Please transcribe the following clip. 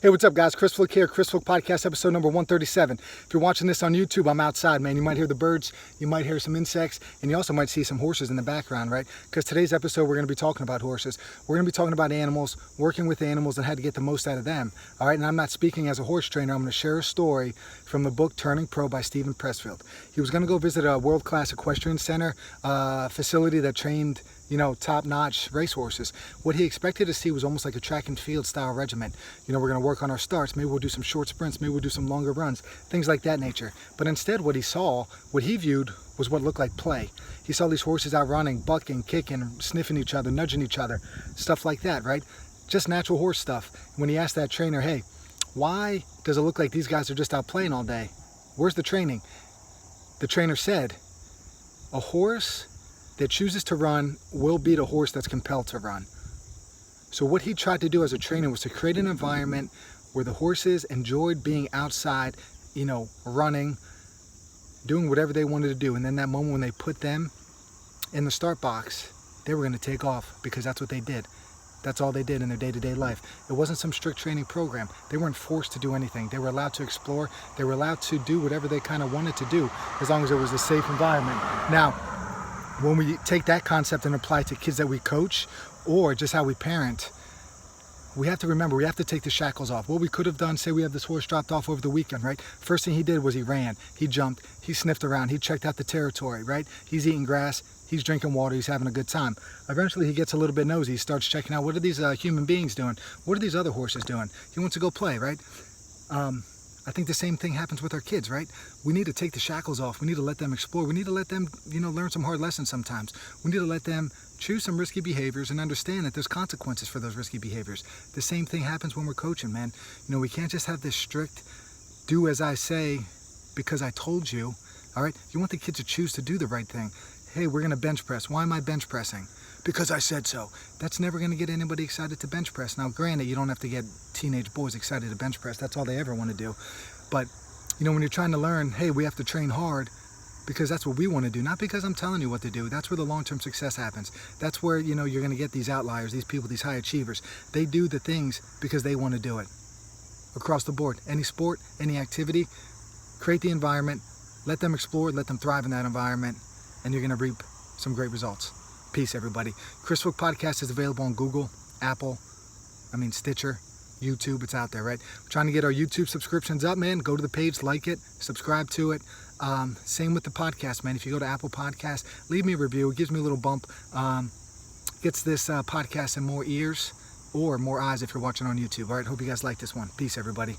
Hey, what's up, guys? Chris Flick here, Chris Flick Podcast, episode number 137. If you're watching this on YouTube, I'm outside, man. You might hear the birds, you might hear some insects, and you also might see some horses in the background, right? Because today's episode, we're going to be talking about horses. We're going to be talking about animals, working with animals, and how to get the most out of them, all right? And I'm not speaking as a horse trainer. I'm going to share a story from the book Turning Pro by Steven Pressfield. He was going to go visit a world-class equestrian center facility that trained top-notch racehorses. What he expected to see was almost like a track and field style regiment. We're going to work on our starts. Maybe we'll do some short sprints. Maybe we'll do some longer runs, things like that nature. But instead, what he viewed was what looked like play. He saw these horses out running, bucking, kicking, sniffing each other, nudging each other, stuff like that, right? Just natural horse stuff. When he asked that trainer, hey, why does it look like these guys are just out playing all day? Where's the training? The trainer said, a horse that chooses to run will beat a horse that's compelled to run. So what he tried to do as a trainer was to create an environment where the horses enjoyed being outside, running, doing whatever they wanted to do. And then that moment when they put them in the start box, they were going to take off because that's what they did. That's all they did in their day-to-day life. It wasn't some strict training program. They weren't forced to do anything. They were allowed to explore. They were allowed to do whatever they kind of wanted to do as long as it was a safe environment. Now, when we take that concept and apply it to kids that we coach or just how we parent, we have to remember, we have to take the shackles off. What we could have done, say we have this horse dropped off over the weekend, right? First thing he did was he ran, he jumped, he sniffed around, he checked out the territory, right? He's eating grass, he's drinking water, he's having a good time. Eventually he gets a little bit nosy, he starts checking out, what are these human beings doing? What are these other horses doing? He wants to go play, right? I think the same thing happens with our kids, right? We need to take the shackles off. We need to let them explore. We need to let them, learn some hard lessons sometimes. We need to let them choose some risky behaviors and understand that there's consequences for those risky behaviors. The same thing happens when we're coaching, man. We can't just have this strict, do as I say because I told you, all right? You want the kids to choose to do the right thing. Hey, we're gonna bench press. Why am I bench pressing? Because I said so. That's never gonna get anybody excited to bench press. Now, granted, you don't have to get teenage boys excited to bench press. That's all they ever wanna do. But, when you're trying to learn, hey, we have to train hard because that's what we wanna do, not because I'm telling you what to do. That's where the long-term success happens. That's where, you're gonna get these outliers, these people, these high achievers. They do the things because they wanna do it. Across the board, any sport, any activity, create the environment, let them explore, let them thrive in that environment, and you're gonna reap some great results. Peace, everybody. Chris Flick Podcast is available on Google, Apple, Stitcher, YouTube. It's out there, right? We're trying to get our YouTube subscriptions up, man. Go to the page, like it, subscribe to it. Same with the podcast, man. If you go to Apple Podcasts, leave me a review. It gives me a little bump. Gets this podcast in more ears or more eyes if you're watching on YouTube. All right, hope you guys like this one. Peace, everybody.